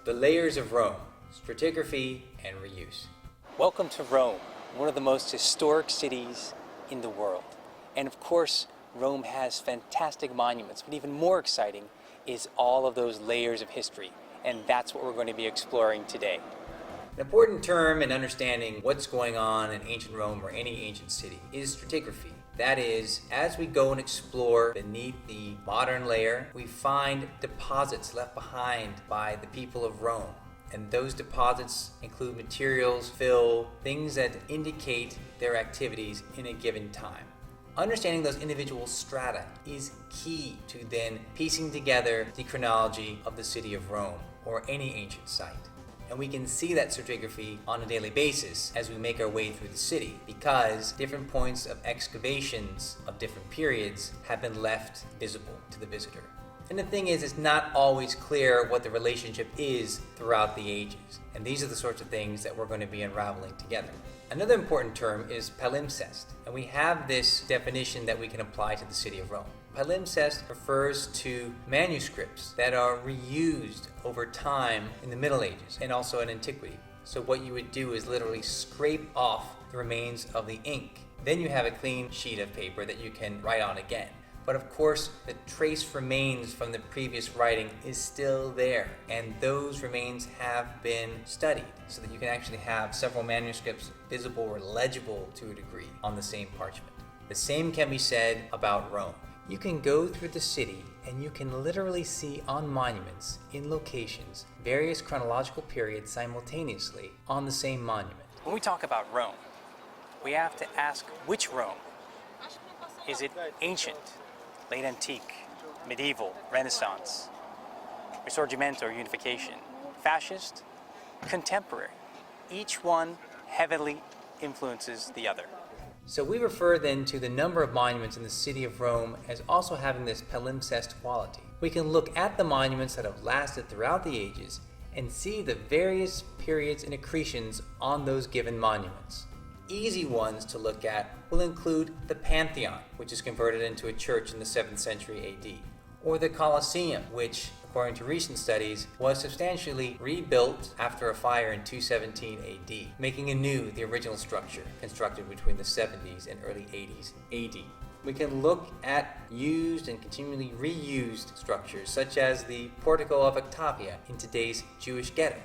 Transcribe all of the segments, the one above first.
The layers of Rome, stratigraphy and reuse. Welcome to Rome, one of the most historic cities in the world. And of course, Rome has fantastic monuments, but even more exciting is all of those layers of history. And that's what we're going to be exploring today. An important term in understanding what's going on in ancient Rome or any ancient city is stratigraphy. That is, as we go and explore beneath the modern layer, we find deposits left behind by the people of Rome. And those deposits include materials, fill, things that indicate their activities in a given time. Understanding those individual strata is key to then piecing together the chronology of the city of Rome or any ancient site. And we can see that stratigraphy on a daily basis as we make our way through the city because different points of excavations of different periods have been left visible to the visitor. And the thing is, it's not always clear what the relationship is throughout the ages. And these are the sorts of things that we're going to be unraveling together. Another important term is palimpsest. And we have this definition that we can apply to the city of Rome. Palimpsest refers to manuscripts that are reused over time in the Middle Ages and also in antiquity. So what you would do is literally scrape off the remains of the ink. Then you have a clean sheet of paper that you can write on again. But of course, the trace remains from the previous writing is still there, and those remains have been studied so that you can actually have several manuscripts visible or legible to a degree on the same parchment. The same can be said about Rome. You can go through the city and you can literally see on monuments in locations various chronological periods simultaneously on the same monument. When we talk about Rome, we have to ask which Rome? Is it ancient, late antique, medieval, Renaissance, Risorgimento or Unification, fascist, contemporary? Each one heavily influences the other. So we refer then to the number of monuments in the city of Rome as also having this palimpsest quality. We can look at the monuments that have lasted throughout the ages and see the various periods and accretions on those given monuments. Easy ones to look at will include the Pantheon, which is converted into a church in the 7th century AD, or the Colosseum, which, according to recent studies, was substantially rebuilt after a fire in 217 AD, making anew the original structure constructed between the 70s and early 80s AD. We can look at used and continually reused structures, such as the Portico of Octavia in today's Jewish ghetto.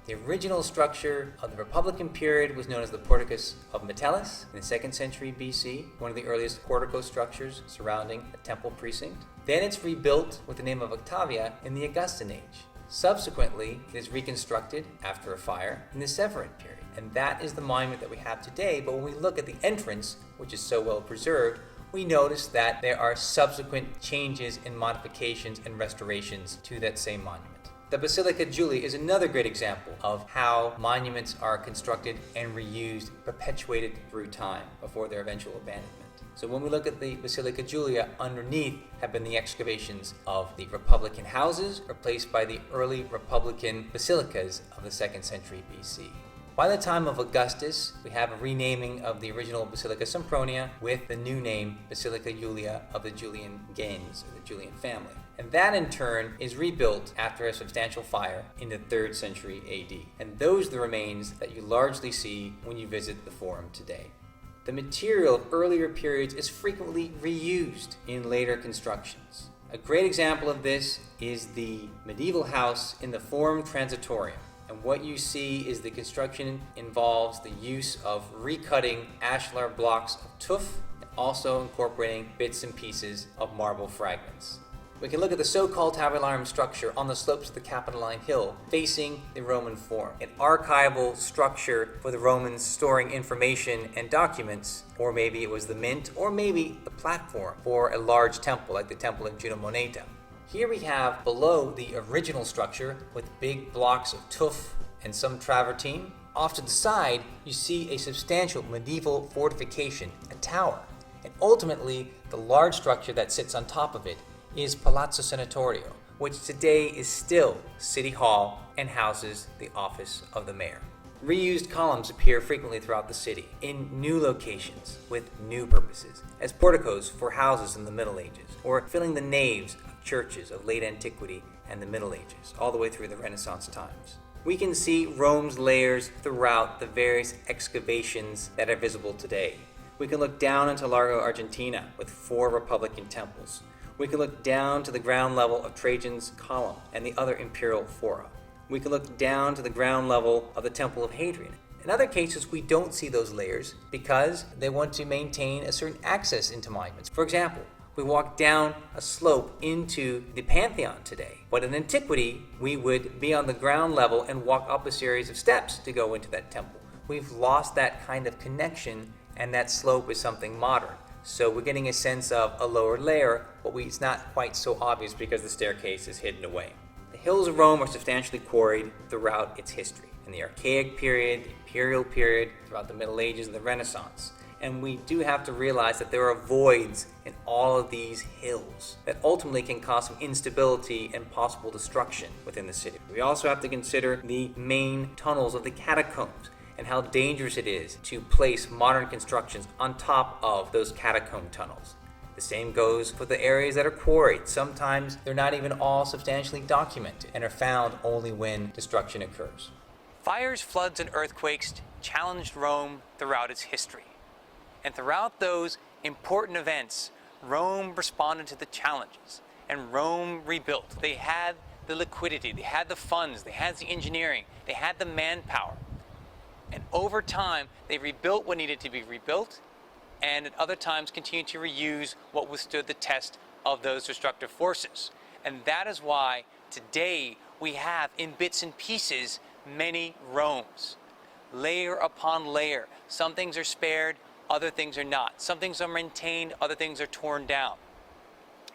The original structure of the Republican period was known as the Porticus of Metellus in the 2nd century BC, one of the earliest portico structures surrounding a temple precinct. Then it's rebuilt with the name of Octavia in the Augustan age. Subsequently, it is reconstructed after a fire in the Severan period. And that is the monument that we have today, but when we look at the entrance, which is so well preserved, we notice that there are subsequent changes and modifications and restorations to that same monument. The Basilica Julia is another great example of how monuments are constructed and reused, perpetuated through time before their eventual abandonment. So when we look at the Basilica Julia, underneath have been the excavations of the Republican houses replaced by the early Republican basilicas of the 2nd century BC. By the time of Augustus, we have a renaming of the original Basilica Sempronia with the new name Basilica Julia of the Julian Gens, or the Julian family. And that in turn is rebuilt after a substantial fire in the 3rd century AD. And those are the remains that you largely see when you visit the Forum today. The material of earlier periods is frequently reused in later constructions. A great example of this is the medieval house in the Forum Transitorium. And what you see is the construction involves the use of recutting ashlar blocks of tuff and also incorporating bits and pieces of marble fragments. We can look at the so-called tabularum structure on the slopes of the Capitoline Hill facing the Roman Forum, an archival structure for the Romans storing information and documents, or maybe it was the mint, or maybe the platform for a large temple like the Temple of Juno Moneta. Here we have below the original structure with big blocks of tuff and some travertine. Off to the side, you see a substantial medieval fortification, a tower. And ultimately, the large structure that sits on top of it is Palazzo Senatorio, which today is still City Hall and houses the office of the mayor. Reused columns appear frequently throughout the city in new locations with new purposes, as porticos for houses in the Middle Ages, or filling the naves of churches of late antiquity and the Middle Ages, all the way through the Renaissance times. We can see Rome's layers throughout the various excavations that are visible today. We can look down into Largo, Argentina, with 4 Republican temples. We can look down to the ground level of Trajan's Column and the other imperial fora. We can look down to the ground level of the Temple of Hadrian. In other cases, we don't see those layers because they want to maintain a certain access into monuments. For example, we walk down a slope into the Pantheon today, but in antiquity, we would be on the ground level and walk up a series of steps to go into that temple. We've lost that kind of connection, and that slope is something modern. So we're getting a sense of a lower layer, but it's not quite so obvious because the staircase is hidden away. The hills of Rome are substantially quarried throughout its history. In the Archaic period, the Imperial period, throughout the Middle Ages and the Renaissance. And we do have to realize that there are voids in all of these hills that ultimately can cause some instability and possible destruction within the city. We also have to consider the main tunnels of the catacombs and how dangerous it is to place modern constructions on top of those catacomb tunnels. The same goes for the areas that are quarried. Sometimes they're not even all substantially documented and are found only when destruction occurs. Fires, floods, and earthquakes challenged Rome throughout its history. And throughout those important events, Rome responded to the challenges, and Rome rebuilt. They had the liquidity, they had the funds, they had the engineering, they had the manpower. And over time, they rebuilt what needed to be rebuilt, and at other times continued to reuse what withstood the test of those destructive forces. And that is why today we have, in bits and pieces, many Romes, layer upon layer. Some things are spared, other things are not. Some things are maintained, other things are torn down.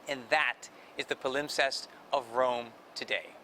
And that is the palimpsest of Rome today.